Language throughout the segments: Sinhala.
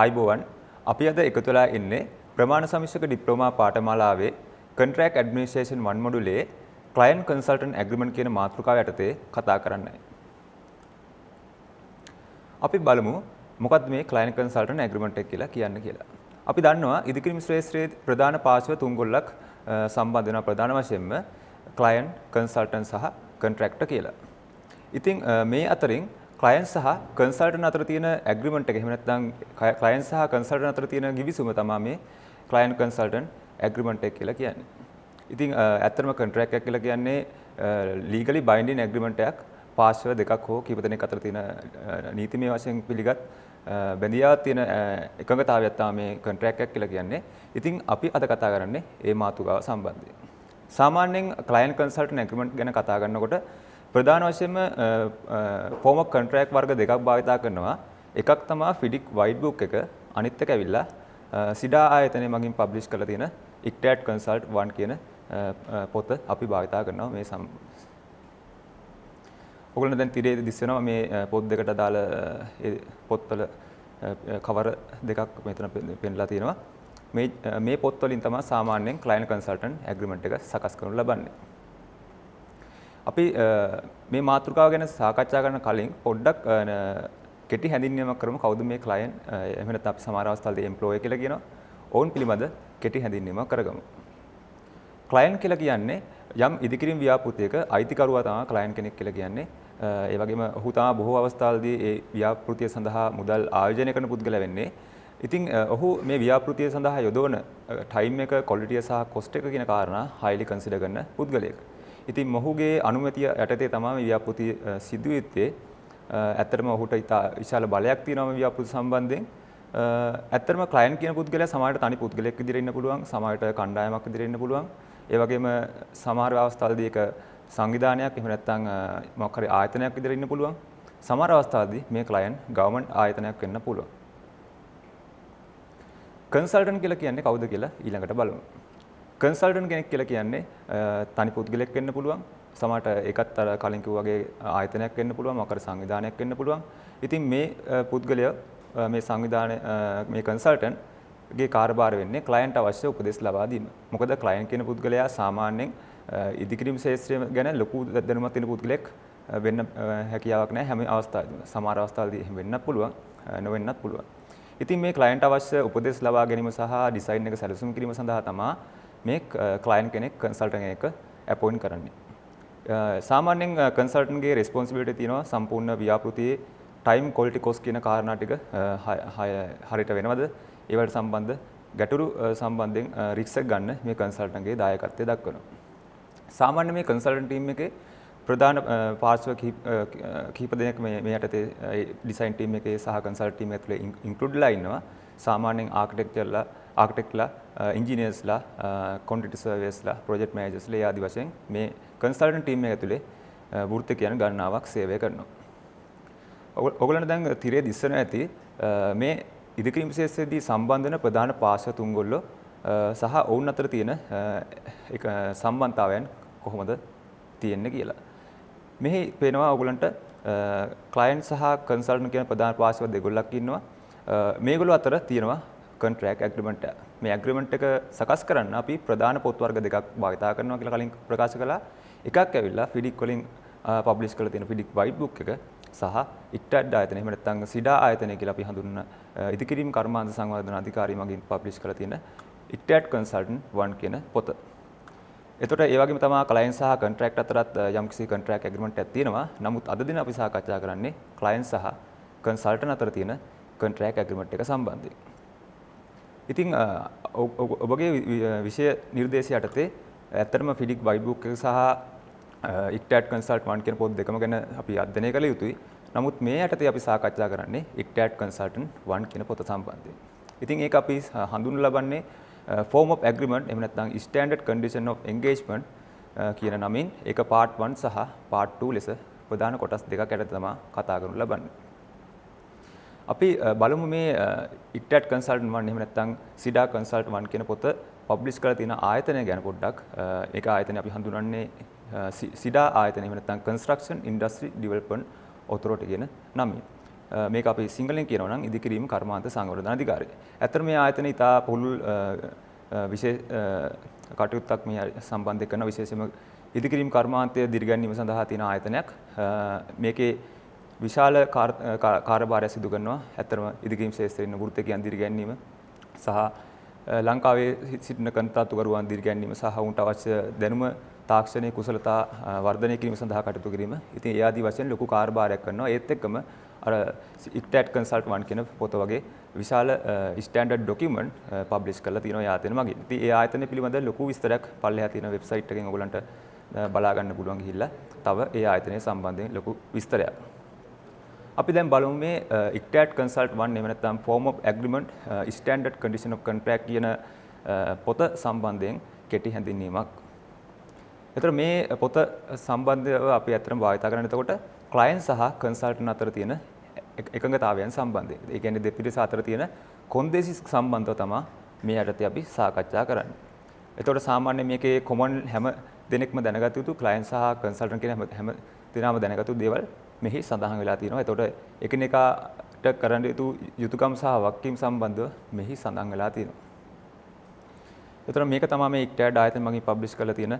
ආයිබෝවන් අපි අද එකතු වෙලා ඉන්නේ ප්‍රමාණ සමිතියක ඩිප්ලෝමා පාඨමාලාවේ Contract Administration 1 මොඩුලේ Client Consultant Agreement කියන මාතෘකාව යටතේ කතා කරන්නයි. අපි බලමු මොකක්ද මේ Client Consultant Agreement එක කියලා කියන්නේ කියලා. අපි දන්නවා ඉදිකිරීම් ශ්‍රේෂ්ඨයේ ප්‍රධාන පාර්ශ්ව තුන්ගොල්ලක් සම්බන්ධ වෙනවා ප්‍රධාන වශයෙන්ම Client, Consultant සහ Contractor කියලා. ඉතින් මේ අතරින් client සහ consultant අතර තියෙන agreement එක එහෙම නැත්නම් client සහ consultant අතර තියෙන ගිවිසුම තමයි මේ client consultant agreement එක කියලා කියන්නේ. ඉතින් ඇත්තටම contract එක කියලා කියන්නේ legally binding agreement එකක් පාර්ශ්ව දෙකක් හෝ කීප දෙනෙක් අතර තියෙන නීතිමය වශයෙන් පිළිගත් බැඳියාවක් තියෙන එකඟතාවයක් තමයි මේ contract එක කියලා කියන්නේ. ඉතින් අපි අද කතා කරන්නේ මේ මාතෘකාව සම්බන්ධයෙන්. සාමාන්‍යයෙන් client consultant agreement ගැන කතා කරනකොට ප්‍රධාන වශයෙන්ම form of contract වර්ග දෙකක් භාවිතා කරනවා. එකක් තමයි FIDIC white book එක, අනිත් එක ඇවිල්ලා SIDA ආයතනය මගින් පබ්ලිෂ් කරලා තියෙන ICTAD Consult 1 කියන පොත අපි භාවිතා කරනවා මේ ඔයගොල්ලෝ දැන් තිරේ දිස් වෙනවා මේ පොත් දෙකට අදාළ ඒ පොත්වල කවර දෙකක් මෙතන පෙන්නලා තියෙනවා. මේ පොත් වලින් තමයි සාමාන්‍යයෙන් client consultant agreement එක සකස් කරනු ලබන්නේ. අපි මේ මාතෘකාව ගැන සාකච්ඡා කරන කලින් පොඩ්ඩක් කෙටි හැඳින්වීමක් කරමු. කවුද මේ client? එහෙම නැත්නම් අපි සමහර අවස්ථාවලදී employee කියලා කියනවා. ඔවුන් පිළිබඳ කෙටි හැඳින්වීමක් කරගමු. client කියලා කියන්නේ යම් ඉදිකිරීම් ව්‍යාපෘතියක අයිතිකරුවා තමයි client කෙනෙක් කියලා කියන්නේ. ඒ වගේම ඔහු තමයි බොහෝ අවස්ථාවලදී ඒ ව්‍යාපෘතිය සඳහා මුදල් ආයෝජනය කරන පුද්ගලයා වෙන්නේ. ඉතින් ඔහු මේ ව්‍යාපෘතිය සඳහා යොදවන time එක, quality සහ cost එක කියන කාරණා highly consider කරන පුද්ගලයෙක්. ඉතින් මොහුගේ අනුමැතිය යටතේ තමයි මේ ව්‍යාපෘතිය සිදු වෙත්තේ. ඇත්තටම ඔහුට විශාල බලයක් තියෙනවා මේ ව්‍යාපෘති සම්බන්ධයෙන්. ඇත්තටම client කියන පුද්ගලයා සමහරට තනි පුද්ගලයෙක් විදිහට ඉන්න පුළුවන්, සමහරට කණ්ඩායමක් විදිහට ඉන්න පුළුවන්. ඒ වගේම සමහර අවස්ථාවලදී ඒක සංවිධානයක් එහෙම නැත්නම් මොකක් හරි ආයතනයක් විදිහට ඉන්න පුළුවන්. සමහර අවස්ථාවලදී මේ client government ආයතනයක් වෙන්න පුළුවන්. consultant කියලා කියන්නේ කවුද කියලා ඊළඟට බලමු. consultant කෙනෙක් කියලා කියන්නේ තනි පුද්ගලයෙක් වෙන්න පුළුවන්. සමහරට ඒකත් අර කලින් කිව්වා වගේ ආයතනයක් වෙන්න පුළුවන්, මොකක් හරි සංවිධානයක් වෙන්න පුළුවන්. ඉතින් මේ පුද්ගලයා මේ සංවිධානයේ මේ consultant ගේ කාර්යභාර වෙන්නේ client අවශ්‍ය උපදෙස් ලබා දීම. මොකද client කියන පුද්ගලයා සාමාන්‍යයෙන් ඉදිකිරීම් ශාස්ත්‍රය ගැන ලොකු දැනුමක් තියෙන පුද්ගලෙක් වෙන්න හැකියාවක් නැහැ හැම අවස්ථාවෙදීම. සමහර අවස්ථාවලදී එහෙම වෙන්නත් පුළුවන්, නොවෙන්නත් පුළුවන්. ඉතින් මේ client අවශ්‍ය උපදෙස් ලබා ගැනීම සහ ඩිසයින් එක සැලසුම් කිරීම සඳහා තමයි මේ client කෙනෙක් consultant කෙනෙක් appoint කරන්නේ. සාමාන්‍යයෙන් consultant ගේ responsibility තියෙනවා සම්පූර්ණ ව්‍යාපෘතියේ time quality cost කියන කාරණා ටික හරියට වෙනවද? ඒවට සම්බන්ධ ගැටලු සම්බන්ධයෙන් රිස්ක් එක ගන්න මේ consultant ගේ දායකත්වය දක්වනවා. සාමාන්‍ය මේ consultant team එකේ ප්‍රධාන පාර්ශ්ව කීප දෙනෙක් මේ යටතේ design team එකේ සහ consult team ඇතුලේ include ලා ඉන්නවා. සාමාන්‍යයෙන් ආකිටෙක්ට්ලා, ඉන්ජිනියර්ස්ලා, quantity surveyorsලා, project managersලා ආදී වශයෙන් මේ consultant team එක ඇතුලේ වෘත්තිකයන් ගණනාවක් සේවය කරනවා. ඔයගොල්ලන්ට දැන් තිරේ දිස්සන ඇති මේ ඉදිකිරීම් ශාස්ත්‍රයේදී සම්බන්ධ වෙන ප්‍රධාන පාර්ශ්ව තුන්ගොල්ලෝ සහ ඔවුන් අතර තියෙන එක සම්බන්ධතාවයන් කොහොමද තියෙන්නේ කියලා. මෙහි පේනවා ඔයගොල්ලන්ට client සහ consultant කියන ප්‍රධාන පාර්ශ්ව දෙගොල්ලක් ඉන්නවා. මේගොල්ලෝ අතර තියෙනවා contract agreement එක. මේ agreement එක සකස් කරන්න අපි ප්‍රධාන පොත් වර්ග දෙකක් භාවිතා කරනවා කියලා කලින් ප්‍රකාශ කළා. එකක් ඇවිල්ලා FIDIC වලින් පබ්ලිෂ් කරලා තියෙන FIDIC white book එක සහ ICTAD ආයතනය එහෙම නැත්නම් SIDA ආයතනය කියලා අපි හඳුන්වන ඉදිකිරීම් කර්මාන්ත සංවර්ධන අධිකාරිය මගින් පබ්ලිෂ් කරලා තියෙන ICTAD Consultant 1 කියන පොත. එතකොට ඒ වගේම තමයි client සහ contract අතරත් යම්කිසි contract agreement එකක් තියෙනවා. නමුත් අද දින අපි සාකච්ඡා කරන්නේ client සහ consultant අතර තියෙන contract agreement එක සම්බන්ධයෙන්. ඉතින් ඔබගේ විෂය නිර්දේශය යටතේ ඇත්තටම FIDIC white book එක සහ ICTAD Consult 1 කියන පොත් දෙකම ගැන අපි අධ්‍යයනය කළ යුතුයි. නමුත් මේ යටතේ අපි සාකච්ඡා කරන්නේ ICTAD Consultant 1 කියන පොත සම්බන්ධයෙන්. ඉතින් ඒක අපි හඳුන්වලා ලබන්නේ form of agreement එහෙම නැත්නම් standard condition of engagement කියන නමින් ඒක part 1 සහ part 2 ලෙස ප්‍රධාන කොටස් දෙකක් යටතේ තමයි කතා කරනු ලබන්නේ. අපි බලමු මේ ICTAD Consultant 1 එහෙම නැත්නම් SIDA Consult 1 කියන පොත පබ්ලිෂ් කරලා තියෙන ආයතනය ගැන පොඩ්ඩක්. ඒක ආයතනය අපි හඳුන්වන්නේ SIDA ආයතනය එහෙම නැත්නම් Construction Industry Development Authority කියන නමින්. මේක අපි සිංහලෙන් කියනවා නම් ඉදිකිරීම කර්මාන්ත සංවර්ධන අධිකාරිය. ඇත්තට මේ ආයතන ඉතා පුළුල් විශේෂ කටයුත්තක් මේ සම්බන්ධ කරන විශේෂයෙන්ම ඉදිකිරීම කර්මාන්තය දිරිගැන්වීම සඳහා තියෙන ආයතනයක්. මේකේ විශාල කාර්යභාරය සිදු කරනවා. ඇත්තටම ඉදිකිරීම ශාස්ත්‍රයේ ඉන්න වෘත්තකයන් දිරිගැන්වීම සහ ලංකාවේ සිටින කන්ත්‍රාත්තුකරුවන් දිරිගැන්වීම සහ උන්ට අවශ්‍ය දැනුම තාක්ෂණයේ කුසලතා වර්ධනය කිරීම සඳහා කටයුතු කිරීම. ඉතින් ඒ ආදී වශයෙන් ලොකු කාර්යභාරයක් කරනවා. ඒත් එක්කම අර ICTAT Consult 1 කියන පොත වගේ විශාල ස්ටෑන්ඩඩ් ඩොකියුමන්ට් පබ්ලිෂ් කරලා තියෙනවා ඒ ආයතන මගින්. ඉතින් ඒ ආයතනය පිළිබඳව ලොකු විස්තරයක් පල්ලෙහා තියෙන වෙබ්සයිට් එකෙන් ඔයගලන්ට බලා ගන්න පුළුවන් ගිහිල්ලා. තව ඒ ආයතනය සම්බන්ධයෙන් ලොකු විස්තරයක්. අපි දැන් බලමු මේ ICTAT Consult 1 එහෙම නැත්නම් Form of Agreement Standard Condition of Contract කියන පොත සම්බන්ධයෙන් කෙටි හැඳින්වීමක්. එතකොට මේ පොත සම්බන්ධව අපි අත්‍තරම භාවිත කරන එතකොට ක්ලයන්ට් සහ කන්සල්ටන්ට් අතර තියෙන එකඟතාවයන් සම්බන්ධයෙන්. ඒ කියන්නේ දෙපිරිස අතර තියෙන කොන්දේසි සම්බන්ධව තමයි මේ යටතේ අපි සාකච්ඡා කරන්නේ. එතකොට සාමාන්‍යයෙන් මේකේ කොමන් හැම දෙනෙක්ම දැනගත යුතු ක්ලයන්ට් සහ කන්සල්ටන්ට් කියන හැම දෙනාම දැනගත යුතු දේවල් මෙහි සඳහන් වෙලා තියෙනවා. එතකොට එකිනෙකාට කරන්න යුතු යුතුකම් සහ වගකීම් සම්බන්ධව මෙහි සඳහන් වෙලා තියෙනවා. එතකොට මේක තමයි මේ ICTAT ආයතන මගින් පබ්ලිෂ් කරලා තියෙන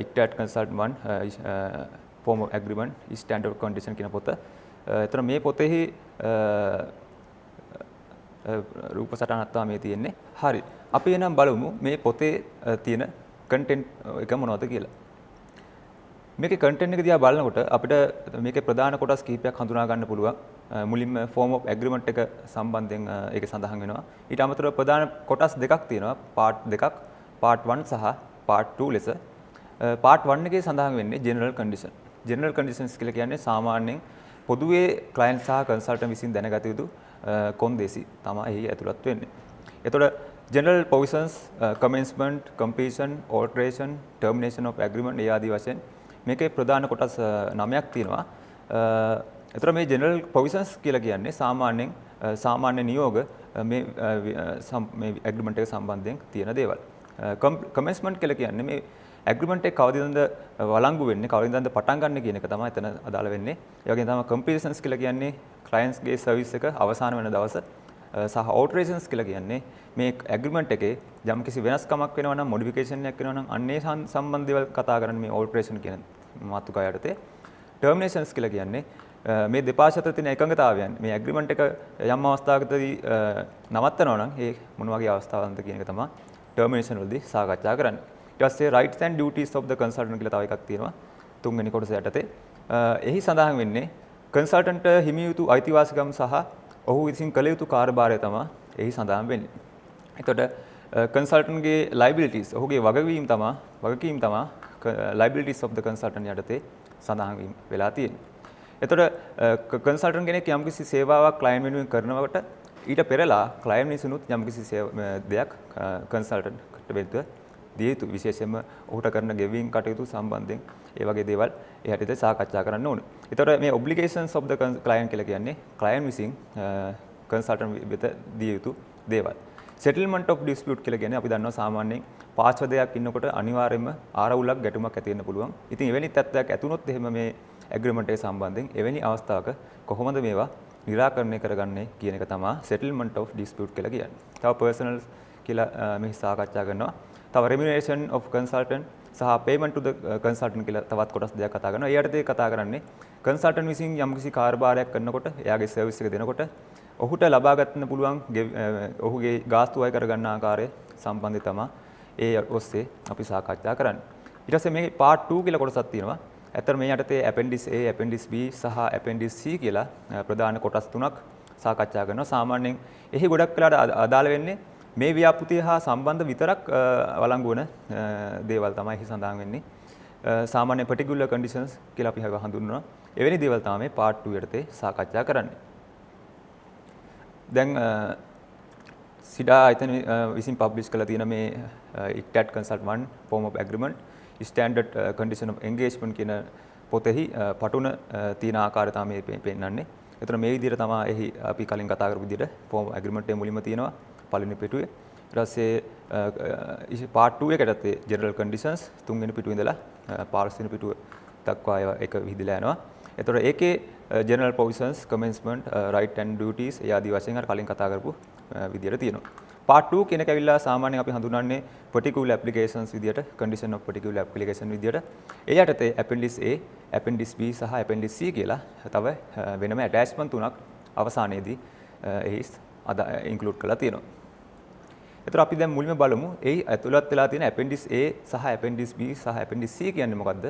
ICTAT Consult 1 Form of Agreement Standard Condition කියන පොත. එතකොට මේ පොතෙහි රූප සටහනක් තමයි මේ තියෙන්නේ. හරි. අපි එනම් බලමු මේ පොතේ තියෙන කන්ටෙන්ට් එක මොනවද කියලා. මේකේ කන්ටෙන්ට් එක දිහා බලනකොට අපිට මේකේ ප්‍රධාන කොටස් කිහිපයක් හඳුනා ගන්න පුළුවන්. මුලින්ම Form of Agreement එක සම්බන්ධයෙන් ඒකේ සඳහන් වෙනවා. ඊට අමතරව ප්‍රධාන කොටස් දෙකක් තියෙනවා. part දෙකක්. part 1 සහ part 2 ලෙස. part 1 එකේ සඳහන් වෙන්නේ general condition. general conditions කියලා කියන්නේ සාමාන්‍යයෙන් පොදුවේ client සහ consultant විසින් දැනගත යුතු කොන්දේසි තමයි එහි ඇතුළත් වෙන්නේ. එතකොට general provisions, commencement, completion, alteration, termination of agreement ඒ ආදී වශයෙන් මේකේ ප්‍රධාන කොටස් 9ක් තියෙනවා. එතකොට මේ general provisions කියලා කියන්නේ සාමාන්‍යයෙන් සාමාන්‍ය නියෝග මේ agreement එක සම්බන්ධයෙන් තියෙන දේවල්. commencement කියලා කියන්නේ මේ agreement එක කවදින්ද වළංගු වෙන්නේ කවදින්ද පටන් ගන්න කියන එක තමයි එතන අදාළ වෙන්නේ. ඒ වගේම තමයි completions කියලා කියන්නේ clients ගේ service එක අවසන් වෙන දවස සහ alterations කියලා කියන්නේ මේ agreement එකේ යම් කිසි වෙනස්කමක් වෙනවා නම් modification එකක් වෙනවා නම් අන්නේ සම්බන්ධ දේවල් කතා කරන්නේ මේ alteration කියන මාතෘකාව යටතේ. terminations කියලා කියන්නේ මේ දෙපාර්ශ්ව අතර තියෙන එකඟතාවයන් මේ ඇග්‍රීමන්ට් එක යම් අවස්ථාවකදී නවත්තනවා නම් ඒ මොන වගේ අවස්ථාවන්ද කියන එක තමයි ටර්මිනේෂන් වලදී සාකච්ඡා කරන්නේ. ඊට පස්සේ rights and duties of the consultant කියලා තව එකක් තියෙනවා. තුන්වෙනි කොටස යටතේ. එහි සඳහන් වෙන්නේ කන්සල්ටන්ට් හිමි යුතු අයිතිවාසිකම් සහ ඔහු විසින් කළ යුතු කාර්යභාරය තමයි එහි සඳහන් වෙන්නේ. එතකොට කන්සල්ටන්ට්ගේ liabilities ඔහුගේ වගකීම් තමයි liabilities of the consultant යටතේ සඳහන් වෙලා තියෙන්නේ. එතකොට කන්සල්ටන්ට් කෙනෙක් යම්කිසි සේවාවක් ක්ලයන්ට් වෙනුවෙන් කරනකොට ඊට පෙරලා ක්ලයන්ට් විසිනුත් යම්කිසි දෙයක් කන්සල්ටන්ට්ට වෙද්ද දිය යුතු විශේෂයෙන්ම ඔහුට කරන ගෙවීම් කටයුතු සම්බන්ධයෙන් ඒ වගේ දේවල් ඒ හැටියට සාකච්ඡා කරන්න ඕනේ. එතකොට මේ obligations of the client කියලා කියන්නේ ක්ලයන්ට් විසින් කන්සල්ටන්ට් වෙත දිය යුතු දේවල්. settlement of dispute කියලා කියන්නේ අපි දන්නවා සාමාන්‍යයෙන් පාර්ශ්වයක් ඉන්නකොට අනිවාර්යයෙන්ම ආරවුලක් ගැටුමක් ඇති වෙන්න පුළුවන්. ඉතින් එවැනි තත්ත්වයක් ඇතුනොත් එහෙම මේ ඇග්‍රීමන්ට් එක සම්බන්ධයෙන් එවැනි අවස්ථාවක කොහොමද මේවා निराකරණය කරගන්නේ කියන එක තමයි settlement of dispute කියලා කියන්නේ. තව personal කියලා මේ සාකච්ඡා කරනවා. තව remuneration of consultant සහ payment to the consultant කියලා තවත් කොටස් දෙකක් කතා කරනවා. ඒ යටතේ කතා කරන්නේ consultant විසින් යම්කිසි කාර්යභාරයක් කරනකොට එයාගේ service එක දෙනකොට ඔහුට ලබා ගන්න පුළුවන් ඔහුගේ ගාස්තු අය කරගන්න ආකාරය සම්බන්ධය තමයි ඒ ඔස්සේ අපි සාකච්ඡා කරන්නේ. ඊට පස්සේ මේ part 2 කියලා කොටසක් තියෙනවා. ඇත්තට මේ යටතේ appendix A, appendix B සහ appendix C කියලා ප්‍රධාන කොටස් තුනක් සාකච්ඡා කරනවා. සාමාන්‍යයෙන් එහි ගොඩක් වෙලාට අදාළ වෙන්නේ මේ ව්‍යාපෘතිය හා සම්බන්ධ විතරක් වළංගු වන දේවල් තමයි එහි සඳහන් වෙන්නේ. සාමාන්‍ය particular conditions කියලා අපි හඳුන්වනවා. එවැනි දේවල් තමයි මේ part 2 යටතේ සාකච්ඡා කරන්නේ. දැන් සිඩා ආයතන විසින් පබ්ලිෂ් කරලා තියෙන මේ ICTAT Consult 1 Form of Agreement Standard Condition of Engagement කියන පොතෙහි පටුන තියෙන ආකාරය තමයි පෙන්නන්නේ. එතන මේ විදිහට තමයි එහි අපි කලින් කතා කරපු විදිහට Form Agreement එකේ මුලින්ම තියෙනවා පළවෙනි පිටුවේ. ඊට පස්සේ part 2 එකටත් general conditions තුන්වෙනි පිටුවේ ඉඳලා 5 වෙනි පිටුව දක්වා ඒක විහිදලා යනවා. එතකොට ඒකේ general provisions, commencement, right and duties ඒ ආදී වශයෙන් අර කලින් කතා කරපු විදියට තියෙනවා. part 2 කියන එක ඇවිල්ලා සාමාන්‍යයෙන් අපි හඳුන්වන්නේ particular applications විදියට, condition of particular application විදියට. ඒ යටතේ appendix A, appendix B සහ appendix C කියලා තව වෙනම attachment තුනක් අවසානයේදී එහි include කරලා තියෙනවා. එතකොට අපි දැන් මුලින්ම බලමු එහි ඇතුළත් වෙලා තියෙන appendix A සහ appendix B සහ appendix C කියන්නේ මොකක්ද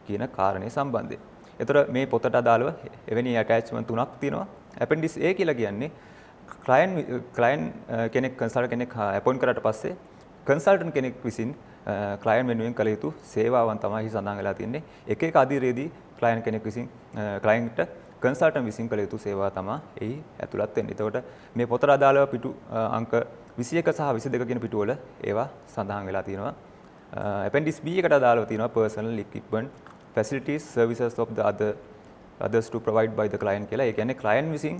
කියන කාරණේ සම්බන්ධයෙන්. එතකොට මේ පොතට අදාළව එවැනි attachment තුනක් තියෙනවා. appendix A කියලා කියන්නේ client කෙනෙක් consultant කෙනෙක් appoint කරාට පස්සේ consultant කෙනෙක් විසින් client වෙනුවෙන් කළ යුතු සේවාවන් තමයි සඳහන් වෙලා තියෙන්නේ. එක එක අදියරේදී client කෙනෙක් විසින් client consultant විසින් කළ යුතු සේවා තමයි එහි ඇතුළත් වෙන්නේ. එතකොට මේ පොතට අදාළව පිටු අංක 21 සහ 22 කියන පිටුවල ඒවා සඳහන් වෙලා තියෙනවා. appendix B එකට අදාළව තියෙනවා personal equipment facilities services of the others to provide by the client කියලා. ඒ කියන්නේ client විසින්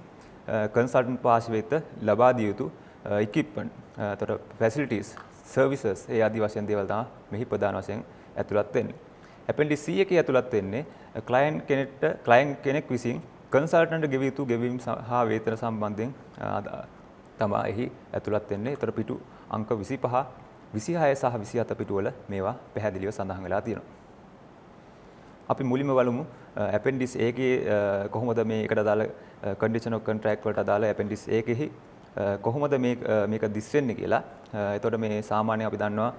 consultant පාර්ශවයට ලබා දිය යුතු equipment, එතකොට facilities, services ඒ ආදී වශයෙන් දේවල් තමයි මෙහි ප්‍රධාන වශයෙන් ඇතුළත් වෙන්නේ. appendix C එකේ ඇතුළත් වෙන්නේ client කෙනෙක් විසින් consultant ගෙවිය යුතු ගෙවීම් හා වේතන සම්බන්ධයෙන් තමයි එහි ඇතුළත් වෙන්නේ. ඒතර පිටු අංක 25, 26 සහ 27 පිටුවල මේවා පැහැදිලිව සඳහන් වෙලා තියෙනවා. අපි මුලින්ම බලමු appendix A එකේ කොහොමද මේකට අදාළ condition of contract වලට අදාළ appendix A එකෙහි කොහොමද මේක දිස් වෙන්නේ කියලා. එතකොට මේ සාමාන්‍යයෙන් අපි දන්නවා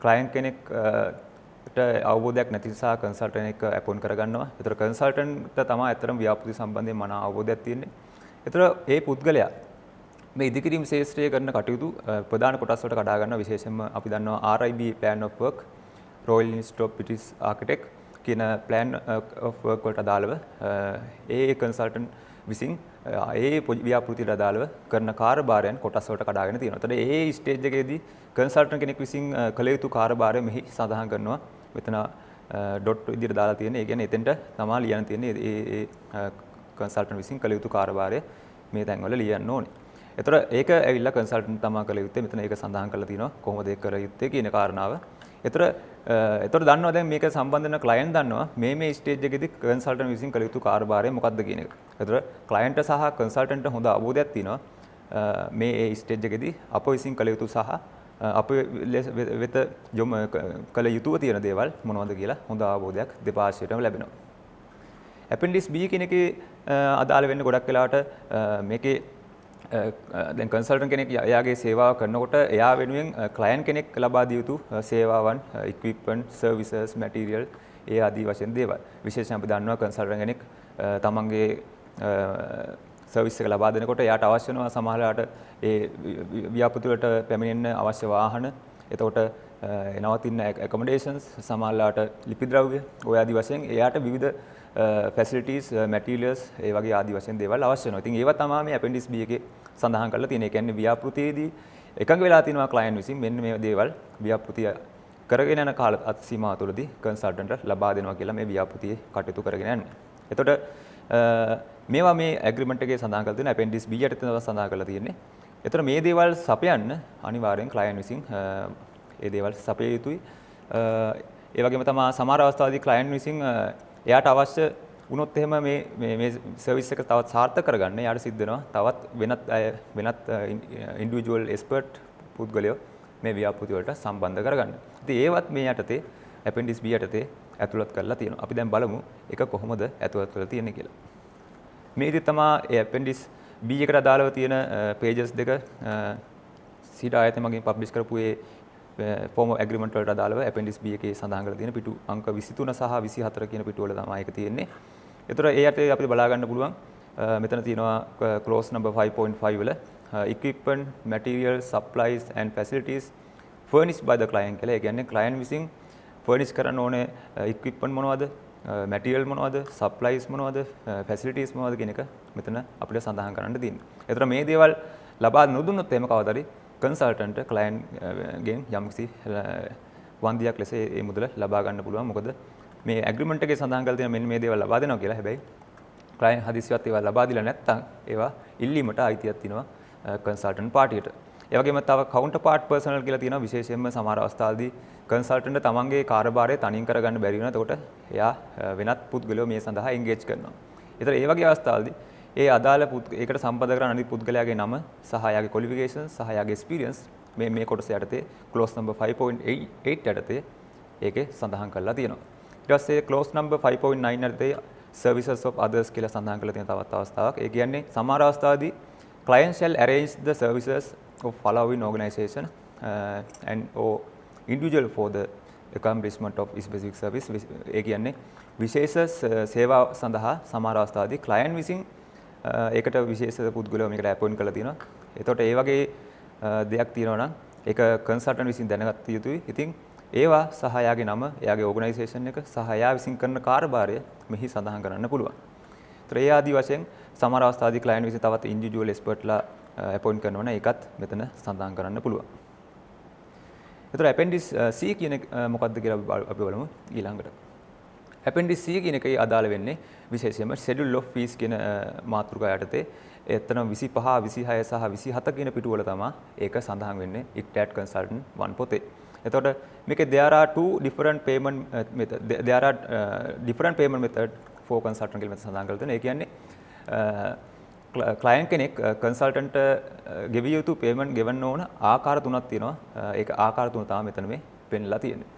client කෙනෙක්ට අවබෝධයක් නැති නිසා consultant එක appoint කරගන්නවා. එතකොට consultant තමයි ඇත්තටම ව්‍යාපෘති සම්බන්ධයෙන් මනා අවබෝධයක් තියෙන්නේ. එතකොට ඒ පුද්ගලයා මේ ඉදිකිරීම ශාස්ත්‍රයේ කරන කටයුතු ප්‍රධාන කොටස් වලට කඩා ගන්නවා. විශේෂයෙන්ම අපි දන්නවා RIB plan of work, Royal Institute of British Architects කියන plan of work වලට අදාළව ඒ consultant විසින් ඒ ව්‍යාපෘතියට අදාළව කරන කාර්යභාරයන් කොටස් වලට කඩාගෙන තියෙනවා. එතකොට ඒ ස්ටේජ් එකේදී consultant කෙනෙක් විසින් කළ යුතු කාර්යභාරය මෙහි සඳහන් කරනවා. මෙතන ඩොට් විදිහට දාලා තියෙන. ඒ කියන්නේ එතෙන්ට තමයි ලියන්න තියෙන්නේ. ඒ consultant විසින් කළ යුතු කාර්යභාරය මේ තැන්වල ලියන්න ඕනේ. එතකොට ඒක ඇවිල්ලා consultant තමයි කළ යුත්තේ. මෙතන ඒක සඳහන් කරලා තියෙනවා කොහොමද ඒක කළ යුත්තේ කියන කාරණාව. එතකොට දන්නවා දැන් මේක සම්බන්ධ වෙන client දන්නවා මේ ස්ටේජ් එකේදී consultant විසින් කළ යුතු කාර්යභාරය මොකක්ද කියන එක. එතකොට client සහ consultant හොඳ අවබෝධයක් තියෙනවා මේ ස්ටේජ් එකේදී අප විසින් කළ යුතු සහ අප වෙත කළ යුතුව තියෙන දේවල් මොනවද කියලා හොඳ අවබෝධයක් දෙපාර්ශ්වයටම ලැබෙනවා. appendix B කියන එකේ අදාළ වෙන්නේ ගොඩක් වෙලාවට මේකේ දැන් consultant කෙනෙක් එයාගේ සේවාව කරනකොට එයා වෙනුවෙන් client කෙනෙක් ලබා දිය යුතු සේවාවන්, equipment, services, material ඒ ආදී වශයෙන් දේවල්. විශේෂයෙන් අපි දන්නවා consultant කෙනෙක් තමන්ගේ සර්විස් එක ලබා දෙනකොට එයාට අවශ්‍ය වෙනවා සමහරවිට ඒ ව්‍යාපෘති වලට පැමිණෙන්න අවශ්‍ය වාහන, එතකොට නවතින accommodations, සමහරවිට ලිපි ද්‍රව්‍ය ඔය ආදී වශයෙන් එයාට විවිධ facilities, materials ඒ වගේ ආදී වශයෙන් දේවල් අවශ්‍ය වෙනවා. ඉතින් ඒවා තමයි මේ appendix B එකේ සඳහන් කරලා තියෙන්නේ. ඒ කියන්නේ ව්‍යාපෘතියේදී එකඟ වෙලා තිනවා client විසින් මෙන්න මේ දේවල් ව්‍යාපෘතිය කරගෙන යන කාල සීමාව තුළදී consultant ලබා දෙනවා කියලා මේ ව්‍යාපෘතියේ කටයුතු කරගෙන යන්නේ. එතකොට මේවා මේ agreement එකේ සඳහන් කරලා තියෙන appendix B යටතේ තමයි සඳහන් කරලා තියෙන්නේ. එතකොට මේ දේවල් සපයන්න අනිවාර්යෙන් client විසින් ඒ දේවල් සපය යුතුයි. ඒ වගේම තමයි සමහර අවස්ථාවලදී client විසින් එයාට අවශ්‍ය වුණොත් එහෙම මේ සර්විස් එක තවත් සාර්ථක කරගන්න එයාට සිද්ධ වෙනවා තවත් වෙනත් ඉන්ඩිවිජුවල් එක්ස්පර්ට් පුද්ගලයෝ මේ ව්‍යාපෘති වලට සම්බන්ධ කරගන්න. ඉතින් ඒවත් මේ යටතේ appendix B යටතේ ඇතුළත් කරලා තියෙනවා. අපි දැන් බලමු ඒක කොහොමද ඇතුළත් කරලා තියෙන්නේ කියලා. මේ ඉතින් තමයි ඒ appendix B එකට අදාළව තියෙන pages දෙක සීඩ ආයතනය මගින් පබ්ලිෂ් කරපු ඒ form of agreement වලට අදාළව appendix B එකේ සඳහන් කරලා තියෙන පිටු අංක 23 සහ 24 කියන පිටු වල තමයි ඒක තියෙන්නේ. ඒතර ඒ යටතේ අපිට බලා ගන්න පුළුවන් මෙතන තියෙනවා clause number 5.5 වල equipment, materials, supplies and facilities furnished by the client කියලා. ඒ කියන්නේ client විසින් furnish කරන්න ඕනේ equipment මොනවද, material මොනවද, supplies මොනවද, facilities මොනවද කියන එක මෙතන අපිට සඳහන් කරන්න තියෙනවා. ඒතර මේ දේවල් ලබා නොදුන්නොත් එහෙම කවදාද consultant client ගෙන් යම්කිසි වන්දියක් ලෙස මේ මුදල ලබා ගන්න පුළුවන්. මොකද මේ ඇග්‍රීමන්ට් එකේ සඳහන් කරලා තියෙන මෙන්න මේ දේවල් ලබා දෙනවා කියලා. හැබැයි client හදිසියවත් ඒවා ලබා දීලා නැත්නම් ඒවා ඉල්ලීමට අයිතියක් තියෙනවා consultant පාර්ටියට. ඒ වගේම තව counterpart personnel කියලා තියෙනවා. විශේෂයෙන්ම සමහර අවස්ථාවලදී consultant තමන්ගේ කාර්යභාරය තනින් කරගන්න බැරි වෙනවා. එතකොට එයා වෙනත් පුද්ගලයෝ මේ සඳහා engage කරනවා. ඒතර ඒ වගේ අවස්ථාවලදී ඒ අදාළ ඒකට සම්බන්ධ කරන අනිත් පුද්ගලයාගේ නම සහ එයාගේ ක්වොලිෆිකේෂන් සහ එයාගේ එක්ස්පීරියන්ස් මේ කොටස යටතේ ක්ලෝස් නම්බර් 5.8 යටතේ ඒකේ සඳහන් කරලා තියෙනවා. ඊට පස්සේ ක්ලෝස් නම්බර් 5.9 යටතේ services of others කියලා සඳහන් කරලා තියෙන තවත් අවස්ථාවක්. ඒ කියන්නේ සමහර අවස්ථාවදී client shall arrange the services of following organization and or individual for the accomplishment of specific service. ඒ කියන්නේ විශේෂ සේවා සඳහා සමහර අවස්ථාවදී client විසින් ඒකට විශේෂ පුද්ගලයෝ මේකට අපොයින්ට් කරලා තියෙනවා. එතකොට ඒ වගේ දෙයක් තියෙනවා නම් ඒක කන්සල්ටන්ට් විසින් දැනගත යුතුයි. ඉතින් ඒවා සහ එයාගේ නම, එයාගේ ඕගනයිසේෂන් එක සහ එයා විසින් කරන කාර්යභාරය මෙහි සඳහන් කරන්න පුළුවන්. ඒතර ඒ ආදී වශයෙන් සමහර අවස්ථාවේදී ක්ලයන්ට් විසින් තවත් ඉන්ඩිවිජුවල් එක්ස්පර්ට්ලා අපොයින්ට් කරනවා නම් ඒකත් මෙතන සඳහන් කරන්න පුළුවන්. ඒතර ඇපෙන්ඩික්ස් C කියන එක මොකක්ද කියලා අපි බලමු ඊළඟට. ඇපෙන්ඩික්ස් C කියන එකේ අදාළ වෙන්නේ විශේෂයෙන්ම schedule of fees කියන මාතෘකාව යටතේ එතන 25, 26 සහ 27 කියන පිටුවල තමයි ඒක සඳහන් වෙන්නේ ITAT consultant 1 පොතේ. එතකොට මේකේ there are two different payment method there are different payment method for consultant කියලා මෙතන සඳහන් කරලා තියෙනවා. ඒ කියන්නේ client කෙනෙක් consultant ගෙවිය යුතු payment ගෙවන්න ඕන ආකාර තුනක් තියෙනවා. ඒක ආකාර තුන තමයි මෙතන මේ පෙන්නලා තියෙන්නේ.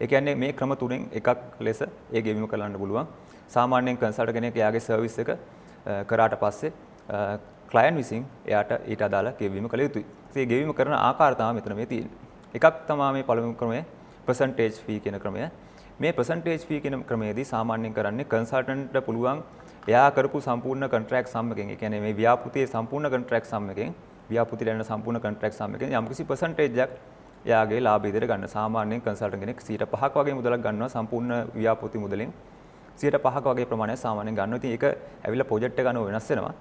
ඒ කියන්නේ මේ ක්‍රම තුනෙන් එකක් ලෙස ඒ ගෙවීම කරන්න පුළුවන්. සාමාන්‍යයෙන් consultant කෙනෙක් එයාගේ service එක කරාට පස්සේ client විසින් එයාට ඊට අදාළ ගෙවීම කළ යුතුයි. ඒ ගෙවීම කරන ආකාර තමයි මෙතන මේ තියෙන්නේ. එකක් තමයි මේ පළවෙනි ක්‍රමය percentage fee කියන ක්‍රමය. මේ percentage fee කියන ක්‍රමයේදී සාමාන්‍යයෙන් කරන්නේ consultant පුළුවන් එයා කරපු සම්පූර්ණ contract sum එකෙන්, ඒ කියන්නේ මේ ව්‍යාපෘතියේ සම්පූර්ණ contract sum එකෙන්, ව්‍යාපෘතියට යන සම්පූර්ණ contract sum එකෙන් යම්කිසි percentage එකක් එයාගේ ලාභය විදිහට ගන්න. සාමාන්‍යයෙන් consultant කෙනෙක් 5% වගේ මුදලක් ගන්නවා සම්පූර්ණ ව්‍යාපෘති මුදලෙන්. 5% වගේ ප්‍රමාණයක් සාමාන්‍යයෙන් ගන්නවා. ඉතින් ඒක ඇවිල්ලා project එක අනුව වෙනස් වෙනවා.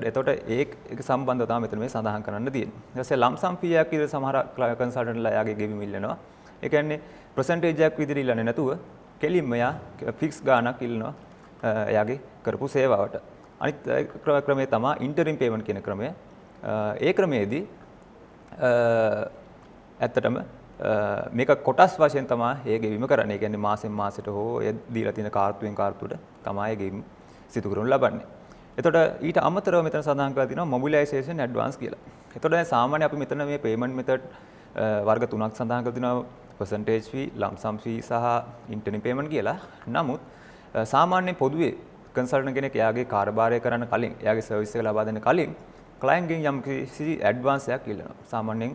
එතකොට ඒක සම්බන්ධව තමයි මෙතන මේ සඳහන් කරන්න තියෙන්නේ. ඊට පස්සේ lump sum fee එකක් විදිහට සමහර consultantලා එයාගේ ගෙවීම ඉල්ලනවා. ඒ කියන්නේ percentage එකක් විදිහට ඉල්ලන්නේ නැතුව කෙලින්ම එයා fix ගාණක් ඉල්ලනවා එයාගේ කරපු සේවාවට. අනිත් ක්‍රමය තමයි interim payment කියන ක්‍රමය. ඒ ක්‍රමයේදී ඇත්තටම මේක කොටස් වශයෙන් තමයි ඒ ගෙවීම කරන්නේ. ඒ කියන්නේ මාසෙන් මාසෙට හෝ ඒ දීලා තියෙන කාර්තුවෙන් කාර්තුවට තමයි ඒ ගෙවීම සිදු කරනු ලබන්නේ. එතකොට ඊට අමතරව මෙතන සඳහන් කරලා තියෙනවා mobilization advance කියලා. එතකොට දැන් සාමාන්‍ය අපි මෙතන මේ payment method වර්ග තුනක් සඳහන් කරලා තියෙනවා percentage fee, lump sum fee සහ interim payment කියලා. නමුත් සාමාන්‍යයෙන් පොදුවේ consultant කෙනෙක් එයාගේ කාර්යභාරය කරන්න කලින්, එයාගේ service එක ලබා දෙන්න කලින් client ගෙන් යම් කිසි advance එකක් ඉල්ලනවා. සාමාන්‍යයෙන්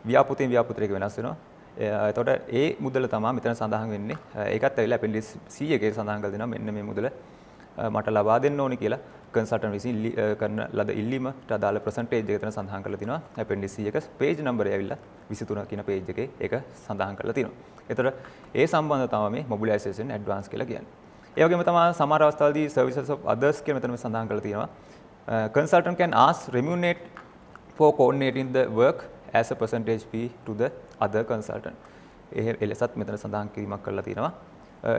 ව්‍යාපෘතියෙන් ව්‍යාපෘතියක වෙනස් වෙනවා. එතකොට ඒ මුදල තමයි මෙතන සඳහන් වෙන්නේ. ඒකත් ඇවිල්ලා appendix C එකේ සඳහන් කරලා දෙනවා මෙන්න මේ මුදල මට ලබා දෙන්න ඕනේ කියලා consultant විසින් කරන ලද ඉල්ලීමට අදාළ percentage එක එතන සඳහන් කරලා තිනවා. appendix C එක page number එක ඇවිල්ලා 23 කියන page එකේ ඒක සඳහන් කරලා තිනවා. ඒතර ඒ සම්බන්ධව තමයි මේ mobilization advance කියලා කියන්නේ. ඒ වගේම තමයි සමහර අවස්ථාවලදී services of others කියලා මෙතන සඳහන් කරලා තියෙනවා. Consultant can ask remunerate for coordinating the work as a percentage fee to the other consultant. එලෙසත් මෙතන සඳහන් කිරීමක් කරලා තියෙනවා.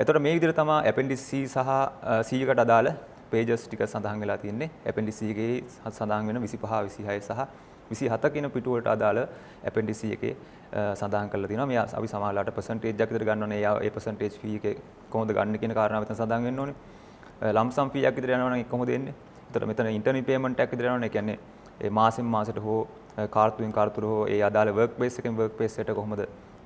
එතකොට මේ විදිහට තමයි appendix C සහ C එකට අදාළ pages ටික සඳහන් වෙලා තියෙන්නේ. appendix C එකේ සඳහන් වෙන 25, 26 සහ 27 කියන පිටු වලට අදාළ appendix C එකේ සඳහන් කරලා තියෙනවා. මේ අපි සමහරලාට percentage එකක් විතර ගන්න ඕනේ. ඒ percentage fee එකේ කොහොමද ගන්න කියන කාරණාව මෙතන සඳහන් වෙන්න ඕනේ. lump sum fee එකක් විතර යනවා නම් ඒක කොහොමද එන්නේ? එතකොට මෙතන interim payment එකක් විතර යනවනේ. ඒ කියන්නේ ඒ මාසෙන් මාසෙට හෝ කාර්තුවෙන් කාර්තුවට හෝ ඒ අදාළ work base එකෙන් work base එකට කොහොමද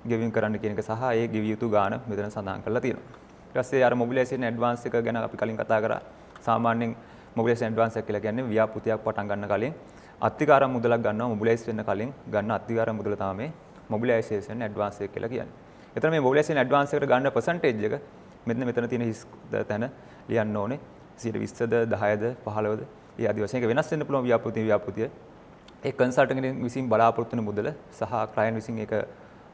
ගෙවීම කරන්න කියන එක සහ ඒ ගෙවිය යුතු ගාණ මෙතන සඳහන් කරලා තියෙනවා. ඊට පස්සේ අර mobilization advance එක ගැන අපි කලින් කතා කරා. සාමාන්‍යයෙන් mobilization advance එක කියලා කියන්නේ ව්‍යාපෘතියක් පටන් ගන්න කලින් අත්තිකාරම් මුදලක් ගන්නවා mobilize වෙන්න කලින් ගන්න අත්තිකාරම් මුදල තමයි mobilization advance එක කියලා කියන්නේ. එතන මේ mobilization advance එකට ගන්න percentage එක මෙතන තියෙන හිස් තැන ලියන්න ඕනේ. 20%ද 10ද 15ද ඒ ආදි වශයෙන් එක වෙනස් වෙන්න පුළුවන් ව්‍යාපෘතිය. ඒ consultant කෙනෙක් විසින් බලාපොරොත්තු වෙන මුදල සහ client විසින් ඒක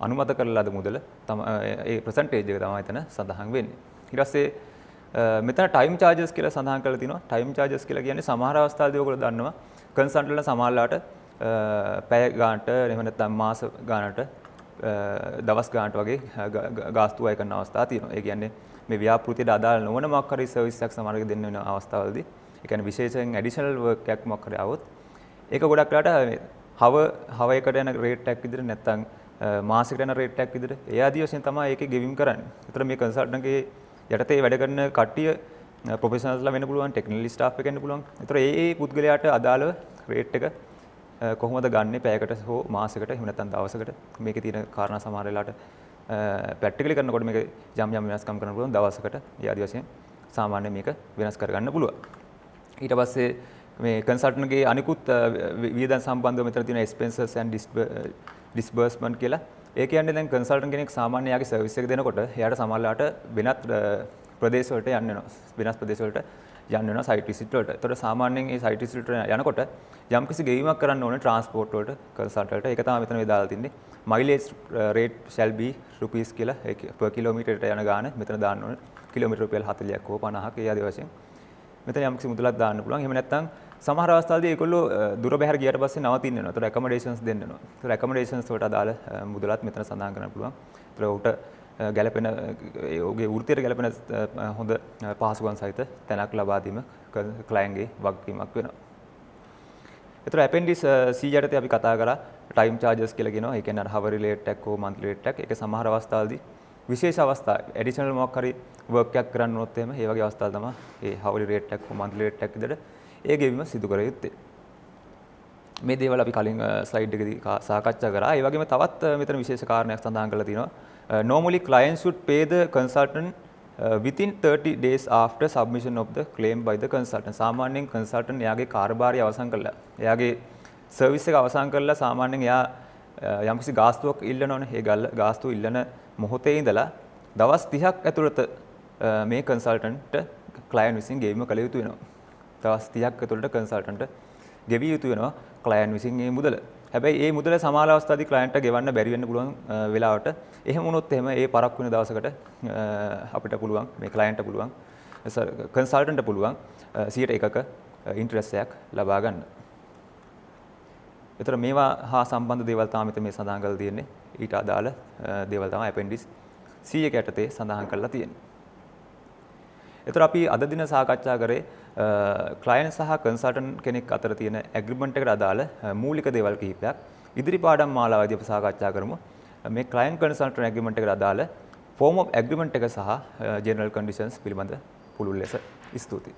අනුමත කරලා ලද මුදල ඒ percentage එක තමයි එතන සඳහන් වෙන්නේ. ඊට පස්සේ මෙතන time charges කියලා සඳහන් කරලා තිනවා. time charges කියලා කියන්නේ සමහර අවස්ථාවලදී ඔයගොල්ලෝ දන්නවා consultant ලා සමහරලාට පැය ගානට එහෙම නැත්නම් මාස ගානට දවස් ගානට වගේ ගාස්තු අය කරන අවස්ථා තියෙනවා. ඒ කියන්නේ මේ ව්‍යාපෘතියට අදාළ නොවන මොකක් හරි සර්විස් එකක් සමහරවිට දෙන්න වෙන අවස්ථාවලදී ඒ කියන්නේ විශේෂයෙන් ඇඩිෂනල් වර්ක් එකක් මොකක් හරි આવොත් ඒක ගොඩක් වෙලාවට හව එකට යන රේට් එකක් විදිහට නැත්නම් මාසෙකට යන රේට් එකක් විදිහට ඒ ආදී වශයෙන් තමයි ඒකේ ගෙවීම කරන්නේ. ඒතර මේ කන්සල්ටන්ට්ගේ යටතේ වැඩ කරන කට්ටිය ප්‍රොෆෙෂනල්ස්ලා වෙන්න පුළුවන්, ටෙක්නිකල් ස්ටාෆ් එක වෙන්න පුළුවන්. ඒතර ඒ පුද්ගලයාට අදාළව රේට් එක කොහොමද ගන්නෙ පැයකට හෝ මාසයකට එහෙම නැත්නම් දවසකට මේකේ තියෙන කාරණා සමහර වෙලාවට ප්‍රැක්ටිකලි කරනකොට මේක යම් යම් වෙනස්කම් කරන්න පුළුවන් දවසකට ඒ ආදි වශයෙන් සාමාන්‍ය මේක වෙනස් කරගන්න පුළුවන්. ඊට පස්සේ මේ කන්සල්ටන්ට්ගේ අනිකුත් වියදම් සම්බන්ධව මෙතන තියෙන expenses and disbursement කියලා. ඒ කියන්නේ දැන් කන්සල්ටන්ට් කෙනෙක් සාමාන්‍ය යාගේ සර්විස් එක දෙනකොට එයාට සමහරලාට වෙනත් ප්‍රදේශ වලට යන්න වෙනවා. වෙනස් ප්‍රදේශ වලට යන්න වෙනවා සයිට් විසිට් වලට. ඒතකොට සාමාන්‍යයෙන් මේ සයිට් විසිට් වලට යනකොට යම්කිසි ගෙවීමක් කරන්න ඕනේ ට්‍රාන්ස්පෝර්ට් වලට කන්සල්ටන්ට්ට. ඒක තමයි මෙතන මේ දාලා තින්නේ. mileage rate shall be rupees කියලා per kilometer ට යන ගාන මෙතන දාන්න ඕනේ. කිලෝමීටර රුපියල් 40ක් හෝ 50ක් ඒ ආදී වශයෙන්. මෙතන යම්කිසි මුදලක් දාන්න පුළුවන්. එහෙම නැත්නම් සමහර අවස්ථාවලදී ඒගොල්ලෝ දුර බැහැර ගියට පස්සේ නවතින්න වෙනවා. ඒතර accommodations දෙන්න වෙනවා. ඒතර accommodations වලට අදාළ මුදලත් මෙතන සඳහන් කරන්න පුළුවන්. ඒතර උට ගැළපෙන ඔහුගේ වෘත්තියට ගැළපෙන හොඳ පහසුකම් සහිත තැනක් ලබා දීම ක්ලයන්ට්ගේ වගකීමක් වෙනවා. ඒතර appendix C යටතේ අපි කතා කරා time charges කියලා කියනවා. ඒ කියන්නේ අර hourly rate එකක් හෝ monthly rate එකක්. ඒක සමහර අවස්ථාවලදී විශේෂ අවස්ථා ඇඩිෂනල් මොකක් හරි වර්ක් එකක් කරන්න උනොත් එහෙම ඒ වගේ අවස්ථාවල් තමයි ඒ hourly rate එකක් හෝ monthly rate එකක් විදිහට ඒ ගෙවීම සිදු කර යුත්තේ. මේ දේවල් අපි කලින් ස්ලයිඩ් එකේදී සාකච්ඡා කරා. ඒ වගේම තවත් මෙතන විශේෂ කාරණයක් සඳහන් කරලා තියෙනවා. Normally clients should pay the consultant within 30 days after submission of the claim by the consultant. සාමාන්‍යයෙන් consultant එයාගේ කාර්යභාරය අවසන් කළා. එයාගේ සර්විස් එක අවසන් කළා සාමාන්‍යයෙන් එයා යම්කිසි ගාස්තුවක් ඉල්ලනවනේ. ඒ ගාස්තුව ඉල්ලන මොහොතේ ඉඳලා දවස් 30ක් ඇතුළත මේ කන්සල්ටන්ට්ට ක්ලයන්ට් විසින් ගෙවීම කළ යුතු වෙනවා. දවස් 30ක් ඇතුළත කන්සල්ටන්ට්ට ගෙවිය යුතු වෙනවා ක්ලයන්ට් විසින් මේ මුදල. හැබැයි මේ මුදල සමහර අවස්ථාවේදී ක්ලයන්ට්ට ගෙවන්න බැරි වෙන්න පුළුවන් වෙලාවට එහෙම වුණොත් එහෙම ඒ පරක්කු වෙන දවසකට අපිට පුළුවන් මේ ක්ලයන්ට්ට පුළුවන් කන්සල්ටන්ට්ට පුළුවන් 1%ක ඉන්ට්‍රස්ට් එකක් ලබා ගන්න. ඒතර මේවා හා සම්බන්ධ දේවල් තමයි මේ සඳහන් කරලා තියෙන්නේ. ඊට අදාළ දේවල් තමයි appendix C එක යටතේ සඳහන් කරලා තියෙන්නේ. ඒතර අපි අද දින සාකච්ඡා කරේ ක්ලයන්ට් සහ කන්සල්ටන්ට් කෙනෙක් අතර තියෙන ඇග්‍රීමන්ට් එකට අදාළ මූලික දේවල් කිහිපයක්. ඉදිරි පාඩම් මාලාවේදී අපි සාකච්ඡා කරමු. මේ ක්ලයන්ට් කන්සල්ටන්ට් ඇග්‍රීමන්ට් එකට අදාළ ෆෝම් ඔෆ් ඇග්‍රීමන්ට් එක සහ ජෙනරල් කන්ඩිෂන්ස් පිළිබඳ පුළුල් ලෙස. ස්තුතියි.